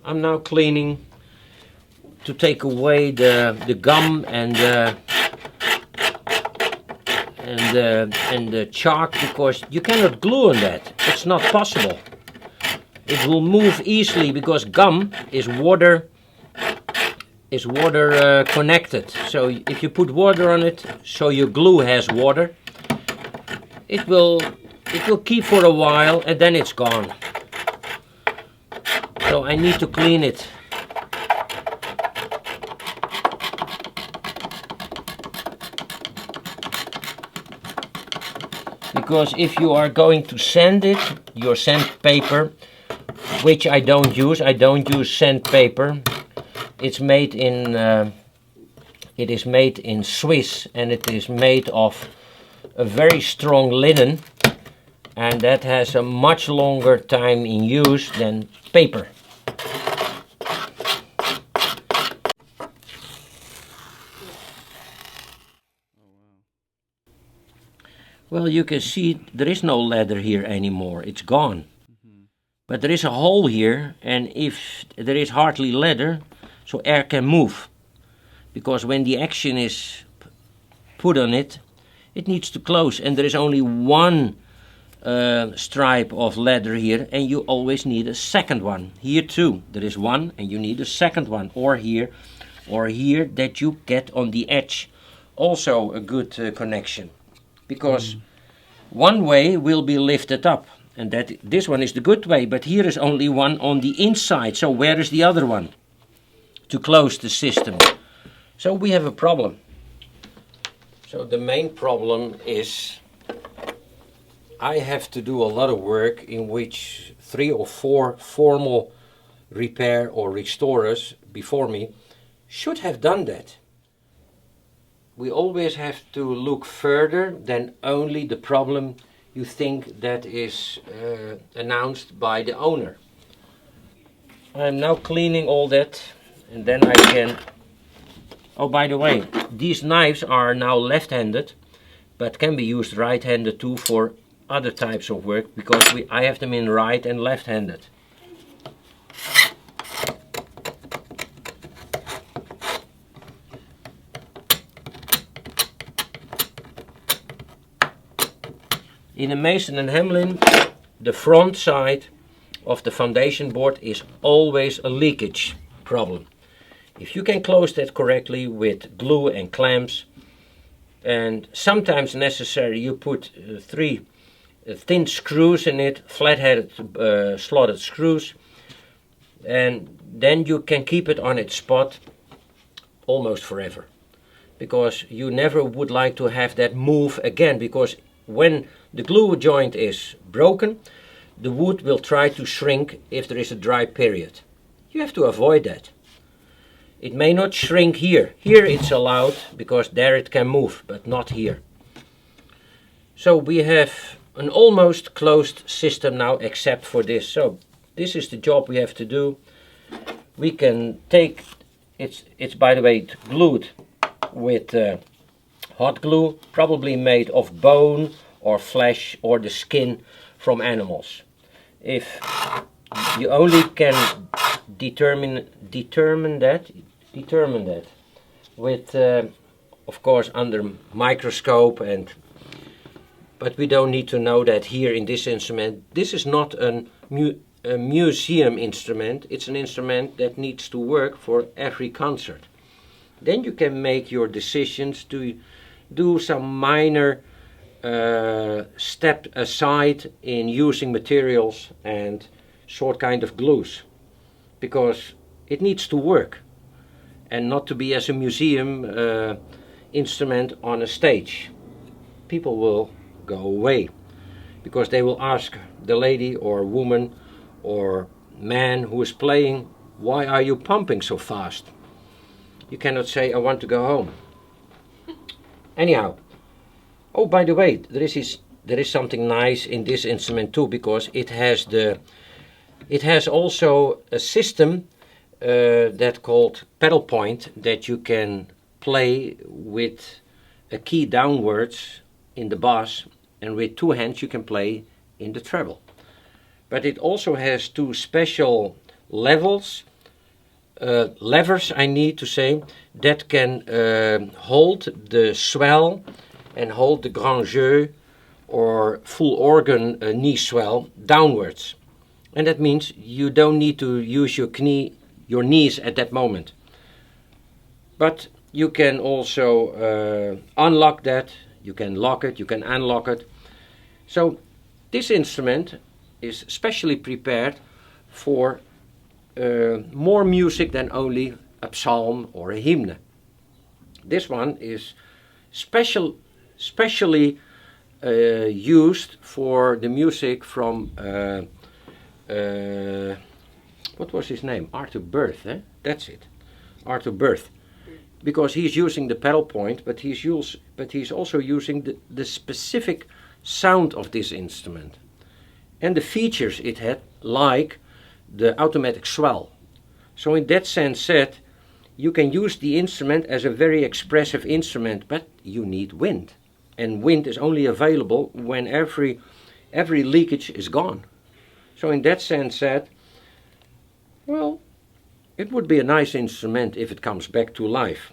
I'm now cleaning to take away the gum and the chalk, because you cannot glue on that. It's not possible. It will move easily because gum is water connected. So if you put water on it, so your glue has water, it will keep for a while and then it's gone. So I need to clean it. Because if you are going to sand it, your sandpaper, which I don't use sandpaper. It's made in it is made in Swiss, and it is made of a very strong linen, and that has a much longer time in use than paper. Well, you can see there is no leather here anymore. It's gone. But there is a hole here, and if there is hardly leather, so air can move. Because when the action is put on it, it needs to close, and there is only one stripe of leather here, and you always need a second one. Here too, there is one, and you need a second one, or here, that you get on the edge. Also a good connection, because one way will be lifted up, and that this one is the good way, but here is only one on the inside, so where is the other one to close the system? So we have a problem. So the main problem is I have to do a lot of work in which 3 or 4 formal repair or restorers before me should have done that. We always have to look further than only the problem you think that is announced by the owner. I'm now cleaning all that, and then I can... Oh, by the way, these knives are now left-handed, but can be used right-handed too for other types of work, because I have them in right and left-handed. In a Mason and Hamlin, the front side of the foundation board is always a leakage problem. If you can close that correctly with glue and clamps, and sometimes necessary, you put 3 thin screws in it, flat-headed slotted screws, and then you can keep it on its spot almost forever. Because you never would like to have that move again, because when the glue joint is broken, the wood will try to shrink if there is a dry period. You have to avoid that. It may not shrink here. Here it's allowed, because there it can move, but not here. So we have an almost closed system now, except for this. So this is the job we have to do. We can take, it's by the way glued with hot glue, probably made of bone or flesh or the skin from animals. If you only can determine that with of course under microscope, but we don't need to know that here in this instrument. This is not a museum instrument. It's an instrument that needs to work for every concert. Then you can make your decisions to do some minor step aside in using materials and short kind of glues, because it needs to work and not to be as a museum instrument on a stage. People will go away because they will ask the lady or woman or man who is playing, why are you pumping so fast? You cannot say, I want to go home. Anyhow, oh, by the way, there is something nice in this instrument too, because it has also a system that called pedal point, that you can play with a key downwards in the bass, and with 2 hands you can play in the treble. But it also has 2 special levels levers, I need to say, that can hold the swell and hold the grand jeu or full organ knee swell downwards. And that means you don't need to use your knees at that moment. But you can also unlock that, you can lock it, you can unlock it. So this instrument is specially prepared for more music than only a psalm or a hymn. This one is specially used for the music from what was his name? Arthur Birth, eh? That's it, Arthur Birth. Because he's using the pedal point, but he's also using the specific sound of this instrument and the features it had, like the automatic swell. So in that sense said, you can use the instrument as a very expressive instrument, but you need wind, and wind is only available when every leakage is gone. So in that sense said, well, it would be a nice instrument if it comes back to life.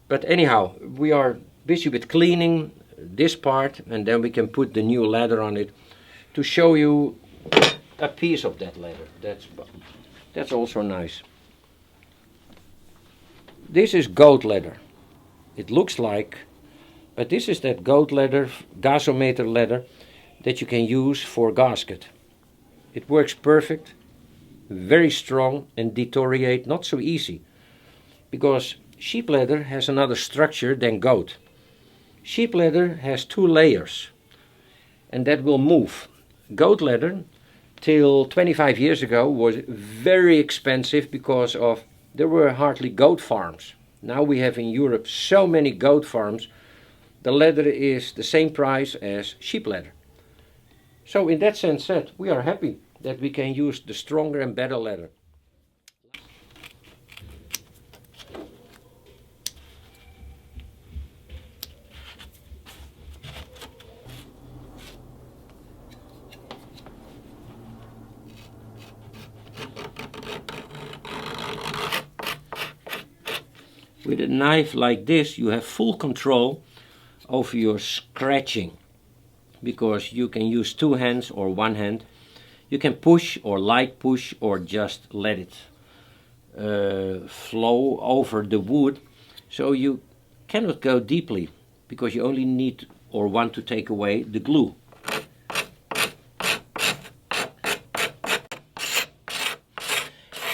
But anyhow, we are busy with cleaning this part, and then we can put the new leather on it to show you a piece of that leather. That's also nice. This is goat leather. It looks like, but this is that goat leather, gasometer leather, that you can use for gasket. It works perfect, very strong, and deteriorate not so easy, because sheep leather has another structure than goat. Sheep leather has 2 layers, and that will move. Goat leather, till 25 years ago, was very expensive because there were hardly goat farms. Now we have in Europe so many goat farms, the leather is the same price as sheep leather. So in that sense said, we are happy that we can use the stronger and better leather. With a knife like this, you have full control over your scratching, because you can use 2 hands or 1 hand. You can push or light push or just let it flow over the wood. So you cannot go deeply, because you only need or want to take away the glue.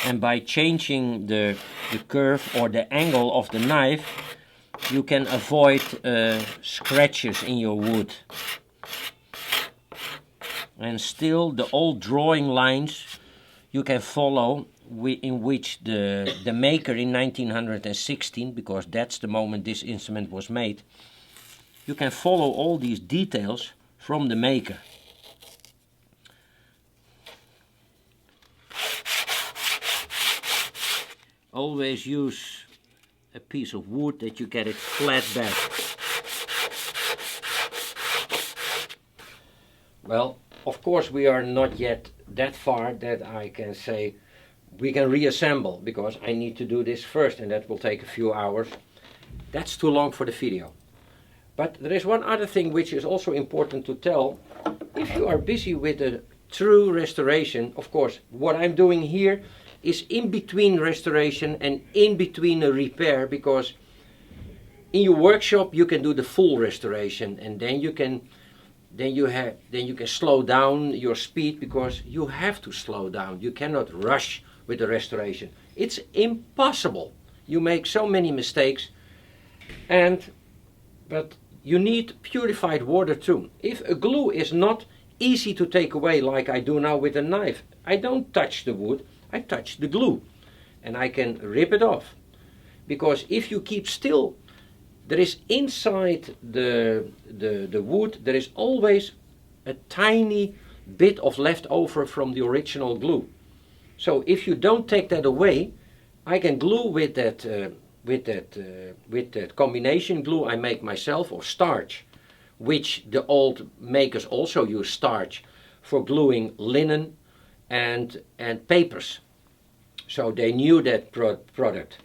And by changing the curve or the angle of the knife, you can avoid scratches in your wood. And still the old drawing lines you can follow, in which the maker in 1916, because that's the moment this instrument was made, you can follow all these details from the maker. Always use a piece of wood that you get it flat back. Well, of course we are not yet that far that I can say we can reassemble, because I need to do this first, and that will take a few hours. That's too long for the video. But there is one other thing which is also important to tell. If you are busy with a true restoration, of course, what I'm doing here is in between restoration and in between a repair, because in your workshop you can do the full restoration, and then you can slow down your speed, because you have to slow down. You cannot rush with the restoration. It's impossible. You make so many mistakes, but you need purified water too. If a glue is not easy to take away, like I do now with a knife, I don't touch the wood, I touch the glue, and I can rip it off. Because if you keep still, there is inside the wood, there is always a tiny bit of leftover from the original glue. So if you don't take that away, I can glue with that combination glue I make myself, or starch, which the old makers also use starch for gluing linen and papers. So they knew that product.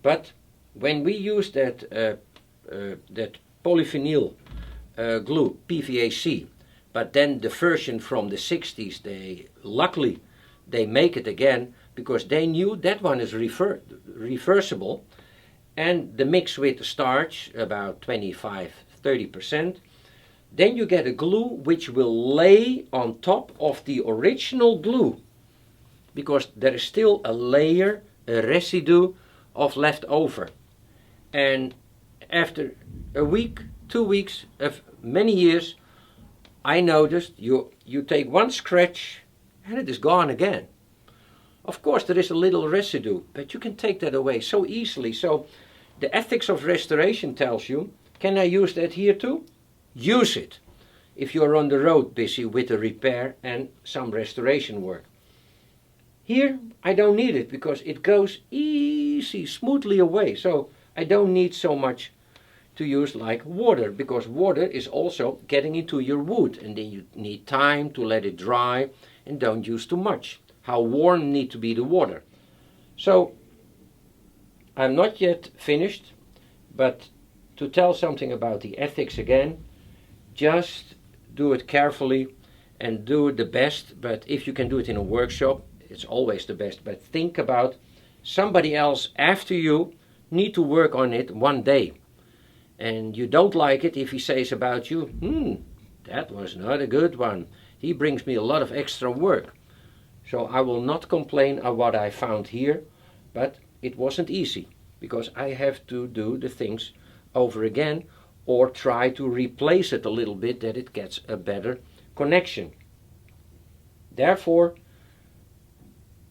But when we used that polyvinyl glue, PVAC, but then the version from the 60s, luckily they make it again because they knew that one is reversible, and the mix with the starch, about 25-30%, then you get a glue which will lay on top of the original glue, because there is still a layer, a residue of leftover. And after a week, 2 weeks, of many years, I noticed you take one scratch and it is gone again. Of course there is a little residue, but you can take that away so easily. So the ethics of restoration tells you, can I use that here too? Use it if you're on the road busy with a repair and some restoration work. Here I don't need it because it goes easy, smoothly away. So I don't need so much to use like water, because water is also getting into your wood and then you need time to let it dry, and don't use too much. How warm need to be the water. So I'm not yet finished, but to tell something about the ethics again, just do it carefully and do it the best. But if you can do it in a workshop, it's always the best. But think about somebody else after you need to work on it one day. And you don't like it if he says about you, that was not a good one. He brings me a lot of extra work. So I will not complain of what I found here, but it wasn't easy because I have to do the things over again or try to replace it a little bit that it gets a better connection. Therefore,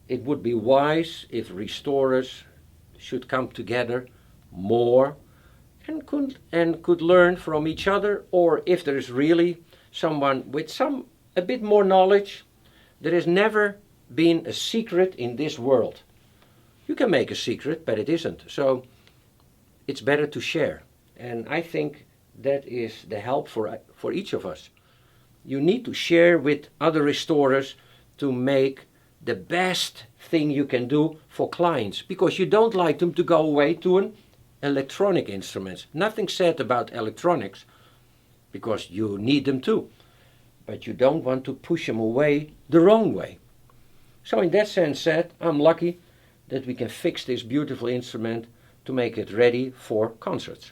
it would be wise if restorers should come together more and could learn from each other, or if there is really someone with a bit more knowledge. There has never been a secret in this world. You can make a secret, but it isn't. So it's better to share. And I think that is the help for each of us. You need to share with other restorers to make the best thing you can do for clients, because you don't like them to go away to an electronic instruments. Nothing said about electronics, because you need them too. But you don't want to push them away the wrong way. So in that sense said, I'm lucky that we can fix this beautiful instrument to make it ready for concerts.